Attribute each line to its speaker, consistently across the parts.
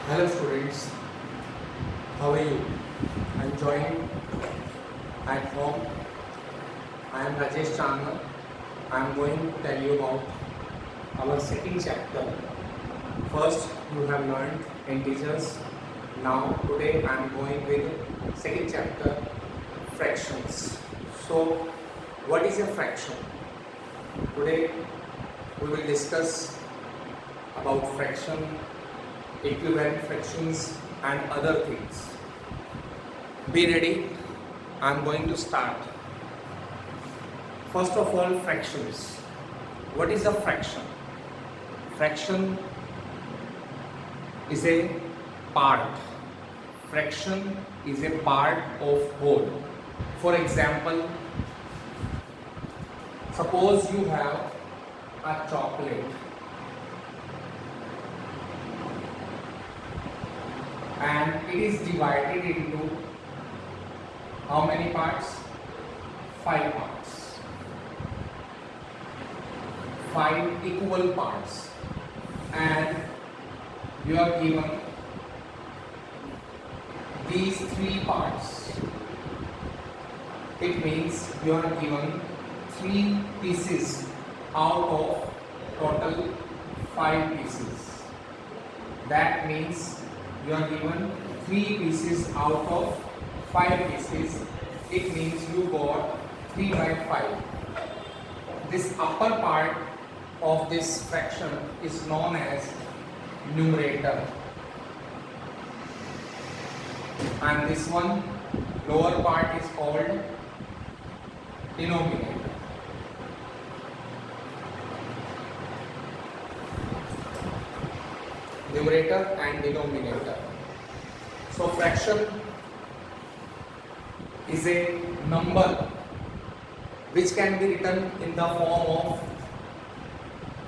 Speaker 1: Hello students, how are you? I am joined at home. I am Rajesh Chandna. I am going to tell you about our second chapter. First you have learned integers. Now today I am going with second chapter, fractions. So what is a fraction? Today we will discuss about fraction, equivalent fractions and other things. Be ready, I am going to start. First of all, fractions. What is a fraction? Fraction is a part. Fraction is a part of whole. For example, suppose you have a chocolate and it is divided into how many parts? 5 parts. 5 equal parts, and you are given these 3 parts. It means you are given 3 pieces out of total 5 pieces. That means you are given 3 pieces out of 5 pieces. It means you got 3 by 5. This upper part of this fraction is known as numerator, and this one lower part is called denominator. Numerator and denominator. So fraction is a number which can be written in the form of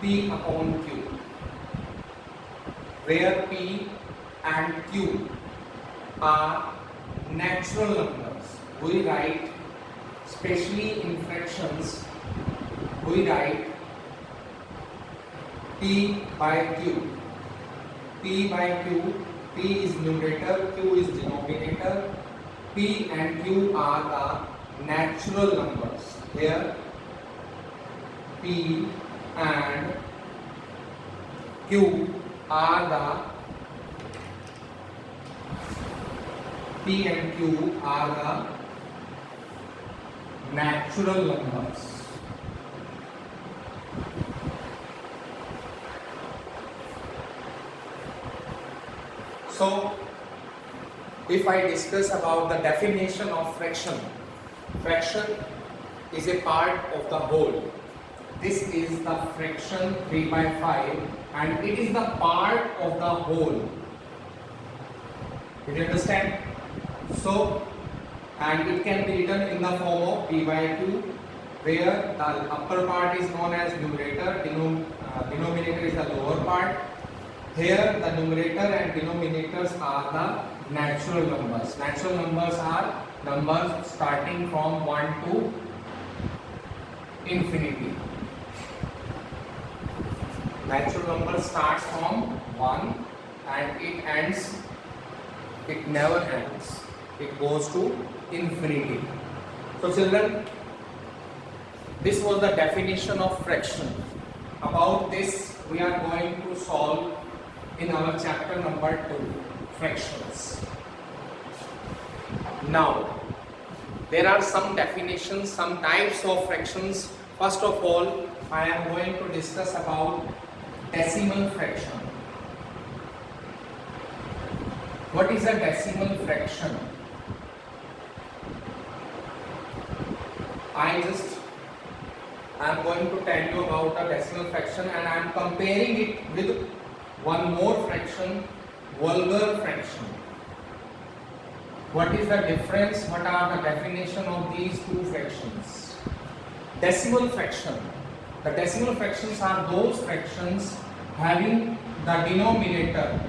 Speaker 1: P upon Q, where P and Q are natural numbers. We write, especially in fractions, we write P by Q. P by Q, P is numerator, Q is denominator. P and Q are the natural numbers. Here P and Q are the natural numbers. So if I discuss about the definition of fraction, fraction is a part of the whole. This is the fraction 3 by 5 and it is the part of the whole. Did you understand? So, and it can be written in the form of P by Q, where the upper part is known as numerator, denominator is the lower part. Here the numerator and denominators are the natural numbers. Natural numbers are numbers starting from 1 to infinity. Natural number starts from 1 and it never ends. It goes to infinity. So children, this was the definition of fraction. About this we are going to solve in our chapter number 2, fractions. Now, there are some definitions, some types of fractions. First of all, I am going to discuss about decimal fraction. What is a decimal fraction? I am going to tell you about a decimal fraction and I am comparing it with one more fraction, vulgar fraction. What is the difference? What are the definition of these two fractions? Decimal fraction. The decimal fractions are those fractions having the denominator.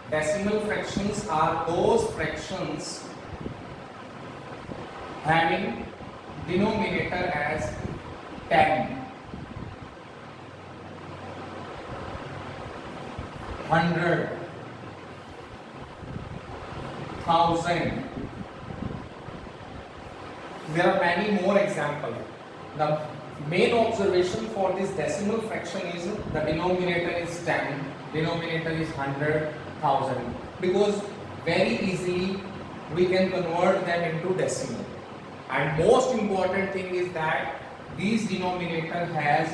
Speaker 1: Decimal fractions are those fractions having denominator as 10, 100, 1000. There are many more examples. The main observation for this decimal fraction is the denominator is 10, denominator is 100,000, because very easily we can convert them into decimal. And most important thing is that these denominator has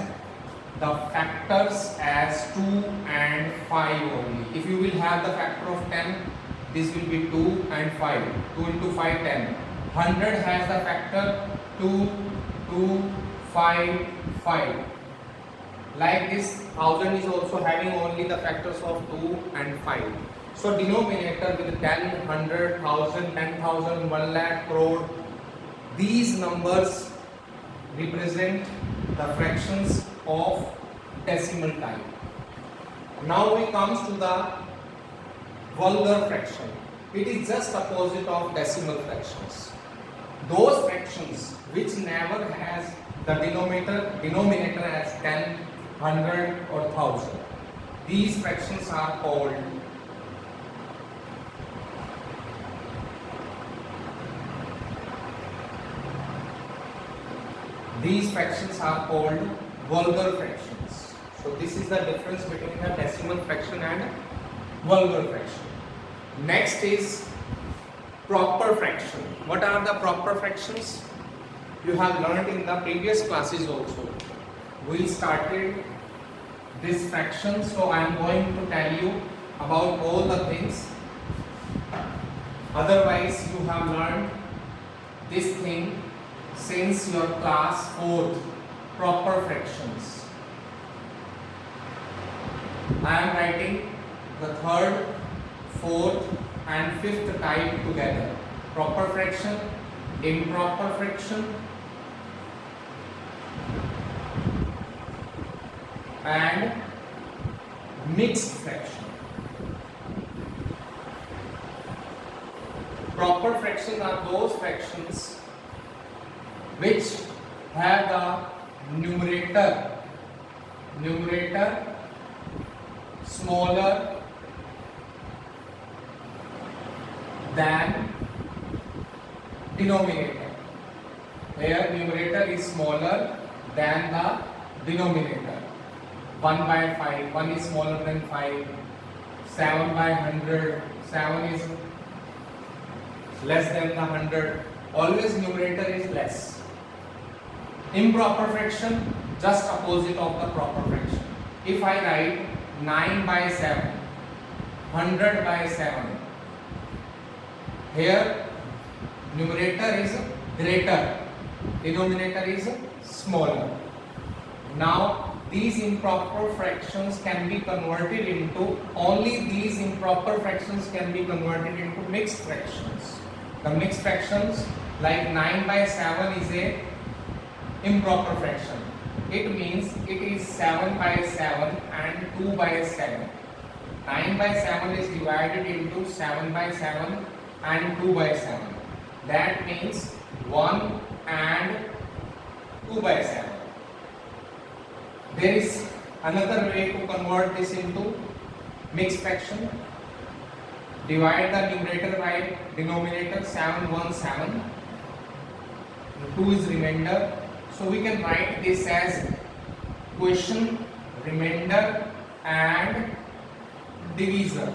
Speaker 1: the factors as 2 and 5 only. If you will have the factor of 10, this will be 2 and 5. 2 into 5, 10. 100 has the factor 2, 2, 5, 5. Like this, 1000 is also having only the factors of 2 and 5. So denominator with 10, 100, 1000, 10,000, 1 lakh, crore, these numbers represent the fractions of decimal type. Now we comes to the vulgar fraction. It is just opposite of decimal fractions. Those fractions which never has the denominator as 10, 100 or 1000. These fractions are called vulgar fractions. So this is the difference between the decimal fraction and vulgar fraction. Next is proper fraction. What are the proper fractions? You have learned in the previous classes also. We started this fraction, so I am going to tell you about all the things. Otherwise, you have learned this thing since your class 4th, proper fractions. I am writing the third, fourth and fifth type together. Proper fraction, improper fraction and mixed fraction. Proper fractions are those fractions which have the numerator smaller than denominator. Here numerator is smaller than the denominator. 1 by 5, 1 is smaller than 5. 7 by 100, 7 is less than the 100. Always numerator is less. Improper fraction, just opposite of the proper fraction. If I write 9 by 7, 100 by 7, here numerator is greater, denominator is smaller. Now these improper fractions can be converted into, only these improper fractions can be converted into mixed fractions. The mixed fractions like 9 by 7 is a improper fraction. It means it is 7 by 7 and 2 by 7. 9 by 7 is divided into 7 by 7 and 2 by 7. That means 1 and 2 by 7. There is another way to convert this into mixed fraction. Divide the numerator by denominator. 7 1 7. 2 is remainder. So we can write this as quotient, remainder and divisor.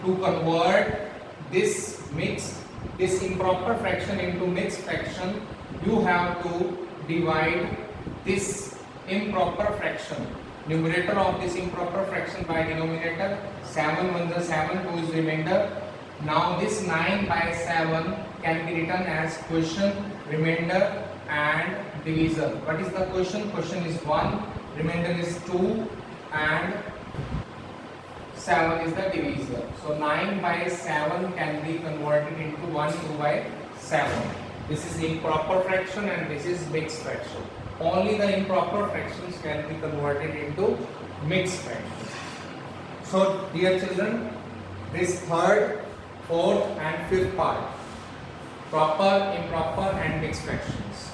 Speaker 1: To convert this improper fraction into mixed fraction, you have to divide this improper fraction, numerator of this improper fraction by denominator. 7 1 is 7, 2 is remainder. Now this 9 by 7 can be written as quotient, remainder and divisor. What is the quotient? Quotient is 1, remainder is 2 and 7 is the divisor. So 9 by 7 can be converted into 1 2 by 7. This is improper fraction and this is mixed fraction. Only the improper fractions can be converted into mixed fractions. So dear children, this third, fourth and fifth part, proper, improper and mixed fractions.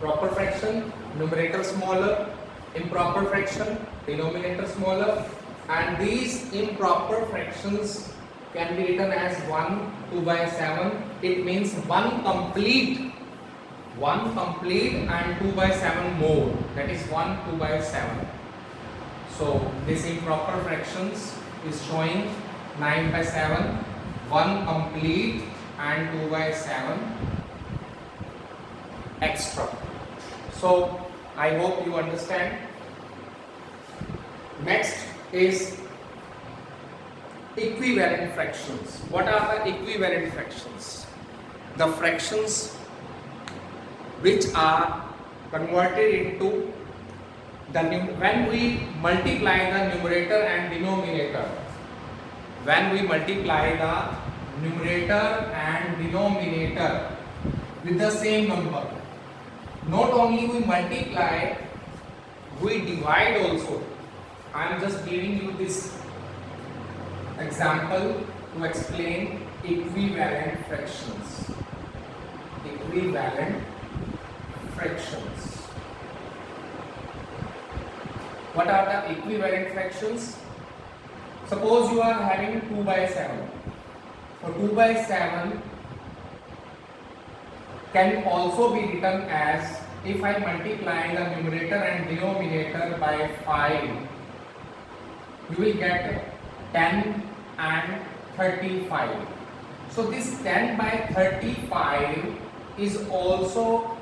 Speaker 1: Proper fraction, numerator smaller. Improper fraction, denominator smaller. And these improper fractions can be written as 1 2 by 7. It means one complete and 2 by 7 more, that is 1 2 by 7. So this improper fractions is showing 9 by 7, 1 complete and 2 by 7 extra. So I hope you understand. Next is equivalent fractions. What are the equivalent fractions? The fractions which are converted into when we multiply the numerator and denominator. When we multiply the numerator and denominator with the same number, not only we multiply, we divide also. I am just giving you this example to explain equivalent fractions. Equivalent fractions. What are the equivalent fractions? Suppose you are having 2 by 7. So 2 by 7 can also be written as, if I multiply the numerator and denominator by 5, you will get 10 and 35. So this 10 by 35 is also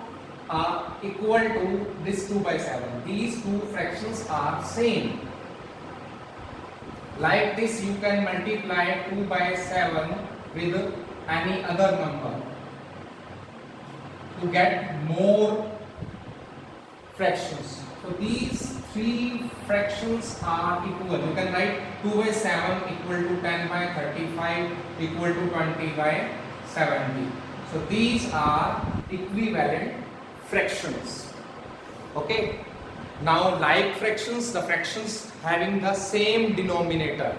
Speaker 1: equal to this 2 by 7. These two fractions are same. Like this, you can multiply 2 by 7 with any other number to get more fractions. So these three fractions are equal. You can write 2 by 7 equal to 10 by 35 equal to 20 by 70. So these are equivalent fractions. Okay. Now like fractions, the fractions having the same denominator.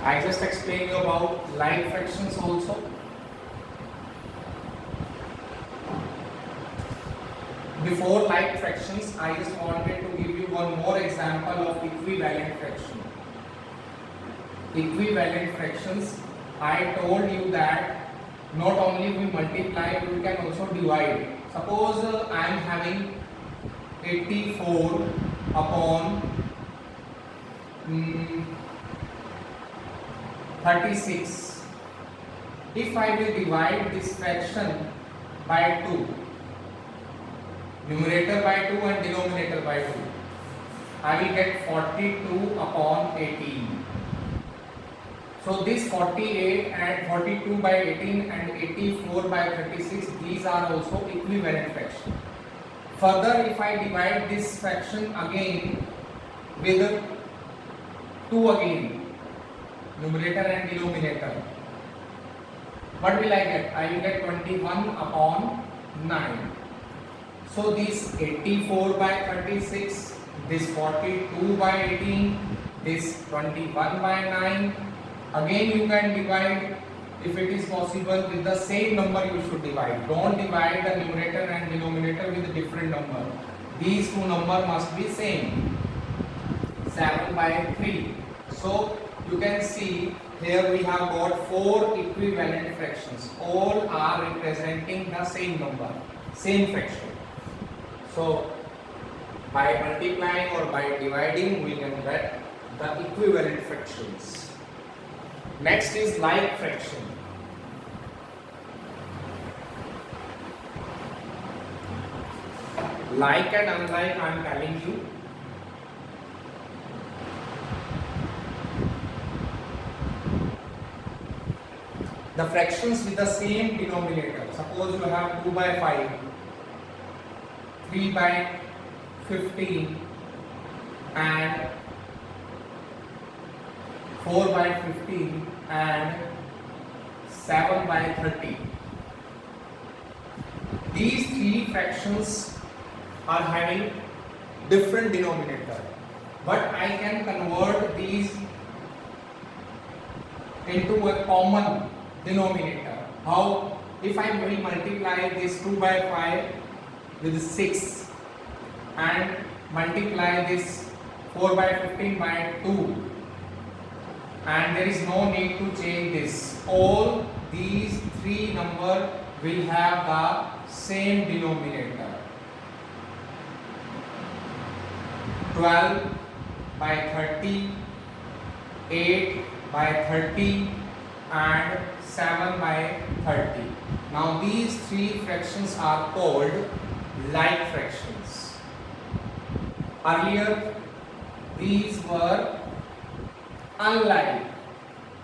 Speaker 1: I just explained you about like fractions also. Before like fractions, I just wanted to give you one more example of equivalent fraction. Equivalent fractions, I told you that not only we multiply, we can also divide. Suppose I am having 84 upon 36. If I will divide this fraction by 2, numerator by 2 and denominator by 2, I will get 42 upon 18. So this 48 and 42 by 18 and 84 by 36, these are also equivalent fractions. Further, if I divide this fraction again with 2 again, numerator and denominator, what will I get? I will get 21 upon 9. So this 84 by 36, this 42 by 18, this 21 by 9. Again you can divide, if it is possible, with the same number you should divide. Don't divide the numerator and denominator with a different number. These two numbers must be same. 7 by 3. So you can see here we have got 4 equivalent fractions. All are representing the same number, same fraction. So by multiplying or by dividing, we can get the equivalent fractions. Next is like fraction. Like and unlike, I am telling you. The fractions with the same denominator. Suppose you have 2 by 5, 3 by 15 and 4 by 15 and 7 by 30. These three fractions are having different denominator, but I can convert these into a common denominator. How? If I will multiply this 2 by 5 with 6 and multiply this 4 by 15 by 2, and there is no need to change this. All these three numbers will have the same denominator. 12 by 30, 8 by 30 and 7 by 30. Now these three fractions are called like fractions. Earlier these were unlike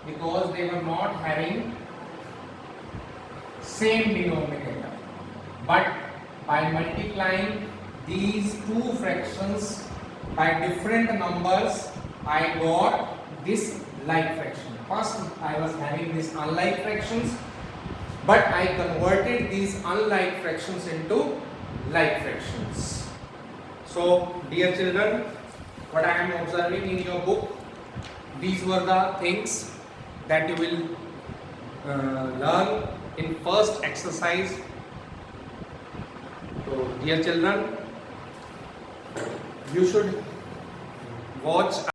Speaker 1: because they were not having same denominator, but by multiplying these two fractions by different numbers I got this like fraction. First I was having these unlike fractions, but I converted these unlike fractions into like fractions. So dear children, what I am observing in your book, these were the things that you will learn in first exercise. So dear children, you should watch